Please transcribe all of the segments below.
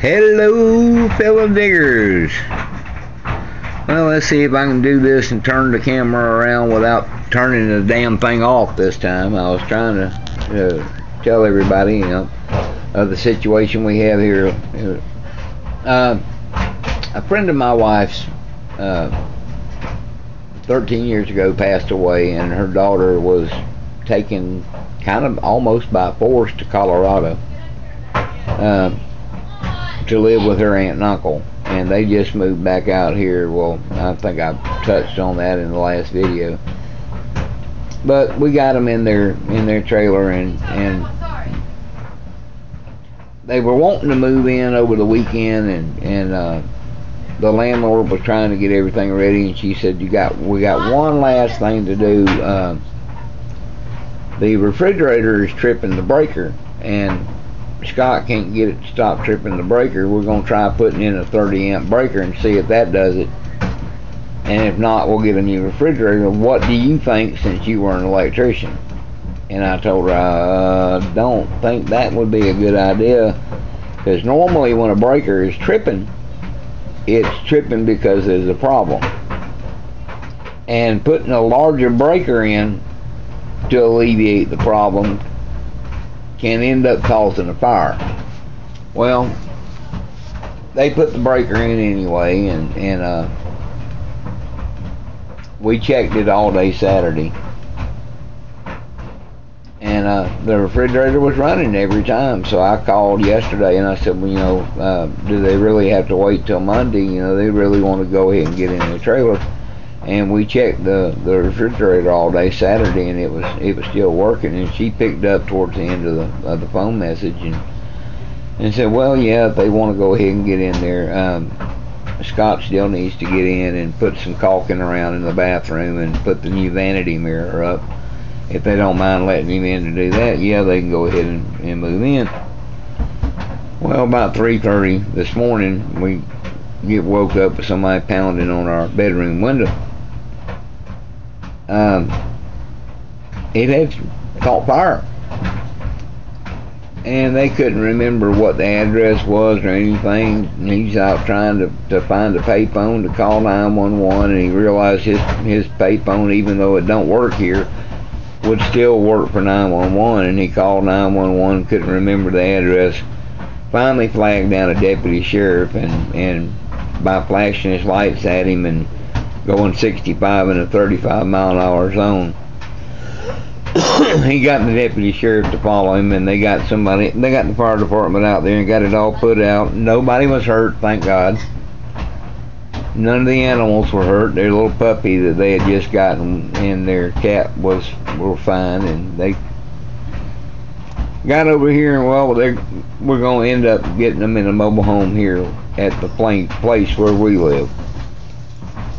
Hello, fellow diggers. Well, let's see if I can do this and turn the camera around without turning the damn thing off this time. I was trying to tell everybody, you know, of the situation we have here. A friend of my wife's 13 years ago passed away, and her daughter was taken kind of almost by force to Colorado to live with her aunt and uncle, and they just moved back out here. Well, I think I touched on that in the last video, but we got them in their trailer, and they were wanting to move in over the weekend, and the landlord was trying to get everything ready, and she said, we got one last thing to do. The refrigerator is tripping the breaker, and Scott can't get it to stop tripping the breaker. We're going to try putting in a 30 amp breaker and see if that does it, and if not, we'll get a new refrigerator. What do you think, since you were an electrician? And I told her, I don't think that would be a good idea, because normally when a breaker is tripping, it's tripping because there's a problem, and putting a larger breaker in to alleviate the problem can end up causing a fire. Well, they put the breaker in anyway, and we checked it all day Saturday, and the refrigerator was running every time. So I called yesterday and I said, well, you know, do they really have to wait till Monday? You know, they really want to go ahead and get in the trailer. And we checked the refrigerator all day Saturday, and it was still working. And she picked up towards the end of the phone message and said, well, yeah, if they want to go ahead and get in there, Scott still needs to get in and put some caulking around in the bathroom and put the new vanity mirror up. If they don't mind letting him in to do that, yeah, they can go ahead and move in. Well, about 3:30 this morning, we get woke up with somebody pounding on our bedroom window. It had caught fire, and they couldn't remember what the address was or anything. He's out trying to find a payphone to call 911, and he realized his payphone, even though it don't work here, would still work for 911, and he called 911, couldn't remember the address. Finally flagged down a deputy sheriff, and by flashing his lights at him and going 65 in a 35-mile-an-hour zone, he got the deputy sheriff to follow him, and they got the fire department out there and got it all put out. Nobody was hurt, thank God. None of the animals were hurt. Their little puppy that they had just gotten and their cat were fine, and they got over here, and well, we're going to end up getting them in a mobile home here at the place where we live,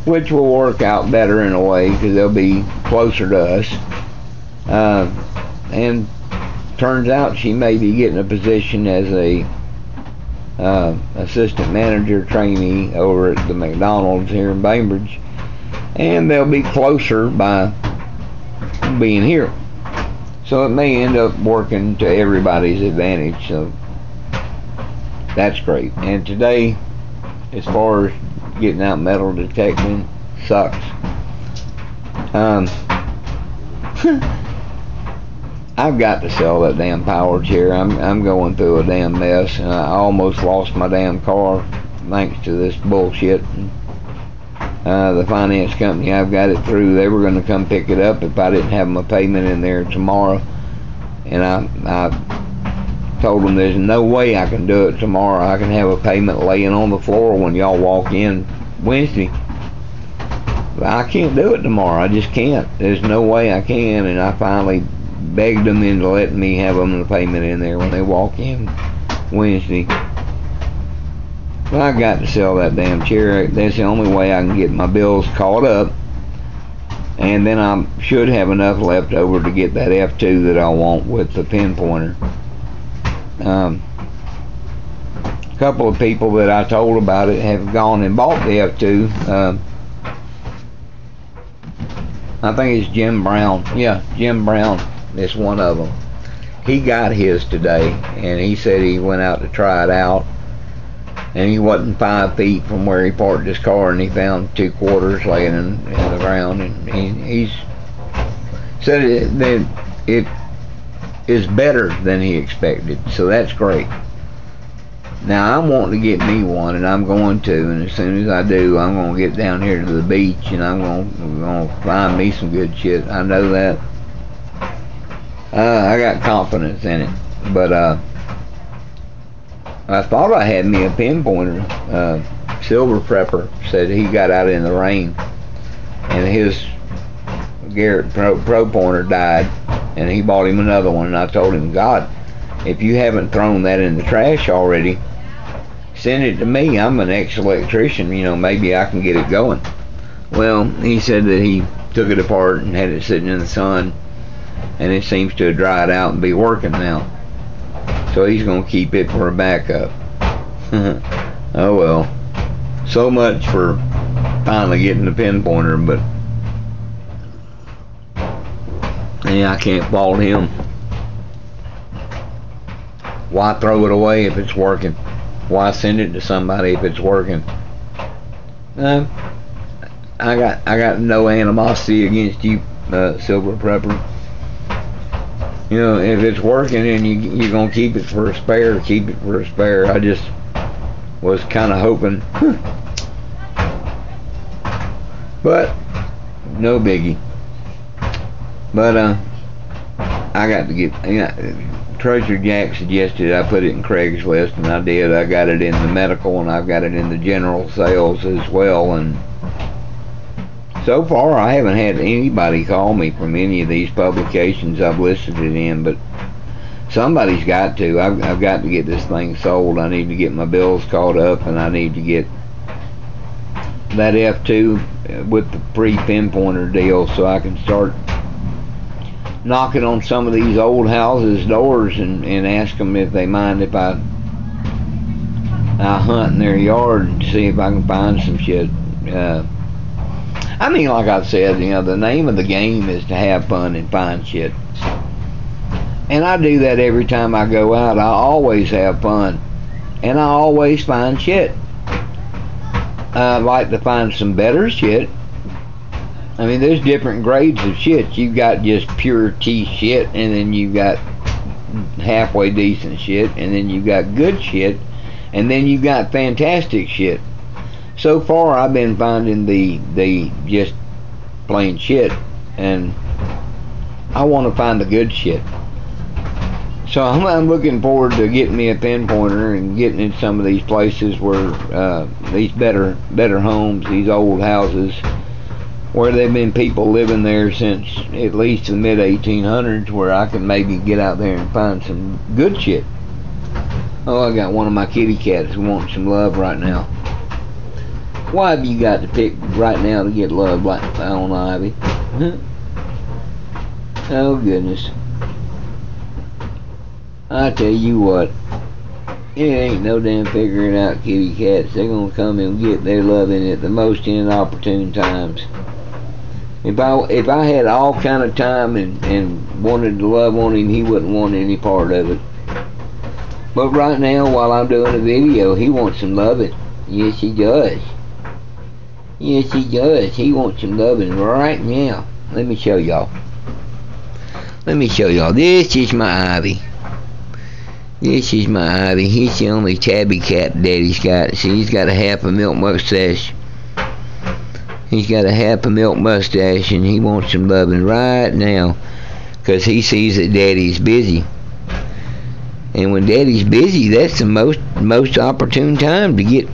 which will work out better in a way because they'll be closer to us. And turns out she may be getting a position as a assistant manager trainee over at the McDonald's here in Bainbridge, and they'll be closer by being here. So it may end up working to everybody's advantage, so that's great. And today, as far as getting out metal detecting, sucks. I've got to sell that damn power chair. I'm going through a damn mess, and I almost lost my damn car thanks to this bullshit. The finance company I've got it through, they were going to come pick it up if I didn't have my payment in there tomorrow, and I told them there's no way I can do it tomorrow. I can have a payment laying on the floor when y'all walk in Wednesday, but I can't do it tomorrow. I just can't. There's no way I can. And I finally begged them into letting me have them the payment in there when they walk in Wednesday. But I got to sell that damn chair. That's the only way I can get my bills caught up, and then I should have enough left over to get that F2 that I want with the pinpointer. A couple of people that I told about it have gone and bought the F2. I think it's Jim Brown. Yeah, Jim Brown is one of them. He got his today, and he said he went out to try it out, and he wasn't 5 feet from where he parked his car, and he found 2 quarters laying in the ground, and he's said that it is better than he expected, so that's great. Now I'm wanting to get me one, and I'm going to, and as soon as I do, I'm going to get down here to the beach, and I'm going to find me some good shit. I know that. I got confidence in it, but I thought I had me a pinpointer. Silver Prepper said he got out in the rain, and his Garrett Pro Pointer died, and he bought him another one, and I told him, God, if you haven't thrown that in the trash already, send it to me. I'm an ex-electrician, you know, maybe I can get it going. Well, he said that he took it apart and had it sitting in the sun, and it seems to have dried out and be working now. So he's going to keep it for a backup. Oh well. So much for finally getting the pinpointer, but yeah, I can't fault him. Why throw it away if it's working? Why send it to somebody if it's working? I got no animosity against you, Silver Prepper. You know, if it's working and you're gonna keep it for a spare, keep it for a spare. I just was kind of hoping, but no biggie. But I got to get, you know, Treasure Jack suggested I put it in Craigslist, and I did. I got it in the medical, and I've got it in the general sales as well, and so far I haven't had anybody call me from any of these publications I've listed it in, but somebody's got to. I've got to get this thing sold. I need to get my bills caught up, and I need to get that F2 with the free pinpointer deal so I can start knocking on some of these old houses' doors and ask them if they mind if I hunt in their yard and see if I can find some shit. I mean, like I said, you know, the name of the game is to have fun and find shit. And I do that every time I go out. I always have fun. And I always find shit. I like to find some better shit. I mean, there's different grades of shit. You've got just pure T shit, and then you've got halfway decent shit, and then you've got good shit, and then you've got fantastic shit. So far, I've been finding the just plain shit, and I want to find the good shit. So I'm looking forward to getting me a pinpointer and getting in some of these places where these better homes, these old houses, where there've been people living there since at least the mid-1800s, where I can maybe get out there and find some good shit. Oh, I got one of my kitty cats wanting some love right now. Why have you got to pick right now to get love like on Ivy? Oh goodness. I tell you what, it ain't no damn figuring out kitty cats. They're gonna come and get their loving at the most inopportune times. If I had all kind of time and wanted to love on him, he wouldn't want any part of it. But right now, while I'm doing a video, he wants some loving. Yes, he does. Yes, he does. He wants some loving right now. Let me show y'all. Let me show y'all. This is my Ivy. This is my Ivy. He's the only tabby cat Daddy's got. See, he's got a half a milk mustache. He's got a half a milk mustache, and he wants some loving right now, because he sees that Daddy's busy. And when Daddy's busy, that's the most opportune time to get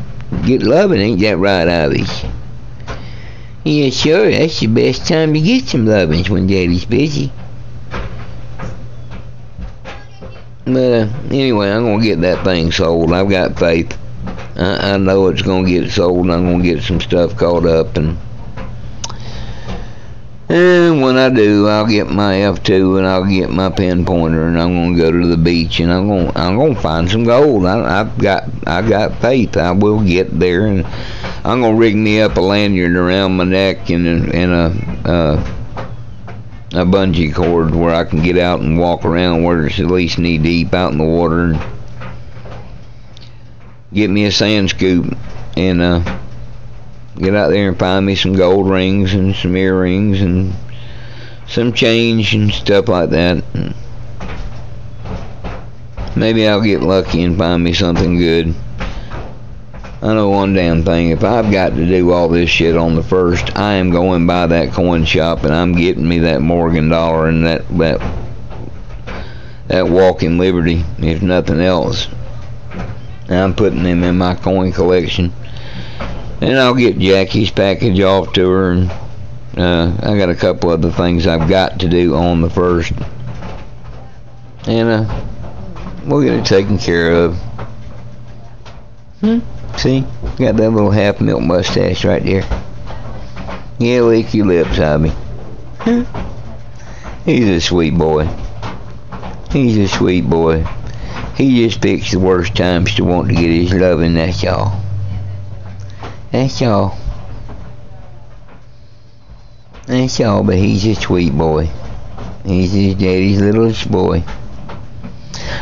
loving. Ain't that right, Ivy? Yeah, sure. That's the best time to get some loving, when Daddy's busy. But anyway, I'm gonna get that thing sold. I've got faith. I know it's gonna get sold, and I'm gonna get some stuff caught up, and when I do, I'll get my F2 and I'll get my pinpointer, and I'm gonna go to the beach, and I'm gonna find some gold. I've got faith. I will get there, and I'm gonna rig me up a lanyard around my neck and a bungee cord where I can get out and walk around where it's at least knee deep out in the water. get me a sand scoop and get out there and find me some gold rings and some earrings and some change and stuff like that. Maybe I'll get lucky and find me something good. I know one damn thing. If I've got to do all this shit on the first, I am going by that coin shop and I'm getting me that Morgan dollar and that Walking Liberty, if nothing else. I'm putting them in my coin collection. And I'll get Jackie's package off to her, and I got a couple other things I've got to do on the first. And we'll get it taken care of. See? Got that little half milk mustache right there. Yeah, lick your lips, Hobby. He's a sweet boy. He's a sweet boy. He just picks the worst times to want to get his loving, that's all. That's all. That's all, but he's a sweet boy. He's his daddy's littlest boy.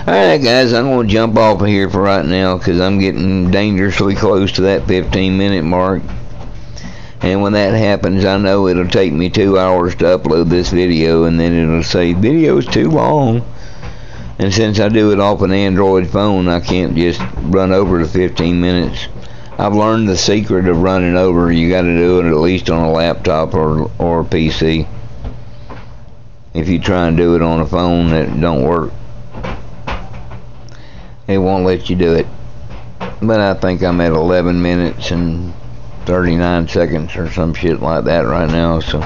Alright guys, I'm going to jump off of here for right now because I'm getting dangerously close to that 15-minute mark. And when that happens, I know it'll take me 2 hours to upload this video, and then it'll say, video's too long. And since I do it off an Android phone, I can't just run over the 15 minutes. I've learned the secret of running over. You got to do it at least on a laptop or a PC. If you try and do it on a phone, it don't work. It won't let you do it. But I think I'm at 11 minutes and 39 seconds or some shit like that right now. So,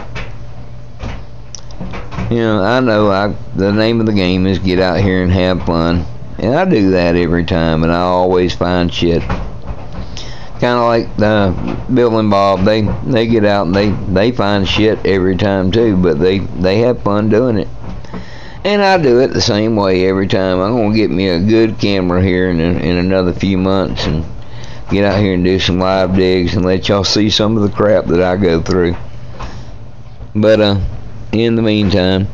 you know, I know the name of the game is get out here and have fun. And I do that every time, and I always find shit. Kind of like Bill and Bob. They get out and they find shit every time too, but they have fun doing it. And I do it the same way every time. I'm going to get me a good camera here in another few months and get out here and do some live digs and let y'all see some of the crap that I go through. But in the meantime,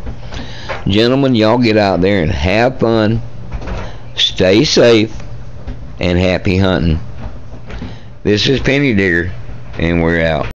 gentlemen, y'all get out there and have fun, stay safe, and happy hunting. This is Penny Digger, and we're out.